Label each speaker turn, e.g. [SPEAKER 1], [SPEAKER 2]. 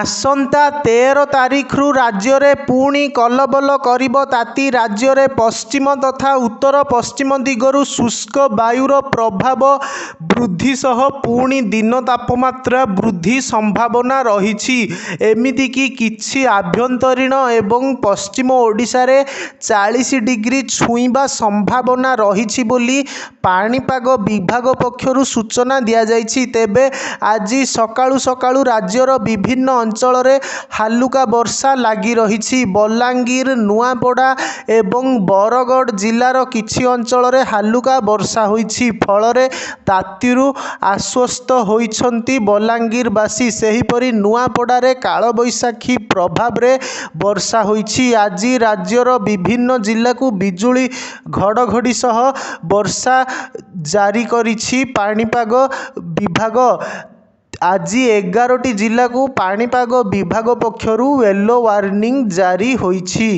[SPEAKER 1] ଆସନ୍ତା 13 ତାରିଖରୁ ରାଜ୍ୟରେ ପୁଣି କଲବଲ କରିବ ତାତି। ରାଜ୍ୟରେ ପଶ୍ଚିମ ତଥା ଉତ୍ତର ପଶ୍ଚିମ ଦିଗରୁ ଶୁଷ୍କ ବାୟୁର ପ୍ରଭାବ ବୃଦ୍ଧି ସହ ପୁଣି ଦିନ ତାପମାତ୍ରା ବୃଦ୍ଧି ସମ୍ଭାବନା ରହିଛି। ଏମିତିକି କିଛି ଆଭ୍ୟନ୍ତରୀଣ ଏବଂ ପଶ୍ଚିମ ଓଡ଼ିଶାରେ 40 ଡିଗ୍ରୀ ଛୁଇଁବା ସମ୍ଭାବନା ରହିଛି ବୋଲି ପାଣିପାଗ ବିଭାଗ ପକ୍ଷରୁ ସୂଚନା ଦିଆଯାଇଛି। ତେବେ ଆଜି ସକାଳୁ ସକାଳୁ ରାଜ୍ୟର ବିଭିନ୍ନ ଅଞ୍ଚଳରେ ହାଲୁକା ବର୍ଷା ଲାଗି ରହିଛି। ବଲାଙ୍ଗୀର, ନୂଆପଡ଼ା ଏବଂ ବରଗଡ଼ ଜିଲ୍ଲାର କିଛି ଅଞ୍ଚଳରେ ହାଲୁକା ବର୍ଷା ହୋଇଛି। ଫଳରେ ତାତିରୁ ଆଶ୍ୱସ୍ତ ହୋଇଛନ୍ତି ବଲାଙ୍ଗୀରବାସୀ। ସେହିପରି ନୂଆପଡ଼ାରେ କାଳବୈଶାଖୀ ପ୍ରଭାବରେ ବର୍ଷା ହୋଇଛି। ଆଜି ରାଜ୍ୟର ବିଭିନ୍ନ ଜିଲ୍ଲାକୁ ବିଜୁଳି ଘଡ଼ଘଡ଼ି ସହ ବର୍ଷା ଜାରି କରିଛି ପାଣିପାଗ ବିଭାଗ। ଆଜି 11ଟି ଜିଲ୍ଲାକୁ ପାଣିପାଗ ବିଭାଗ ପକ୍ଷରୁ ୟେଲୋ ୱାର୍ଣ୍ଣିଂ ଜାରି ହୋଇଛି।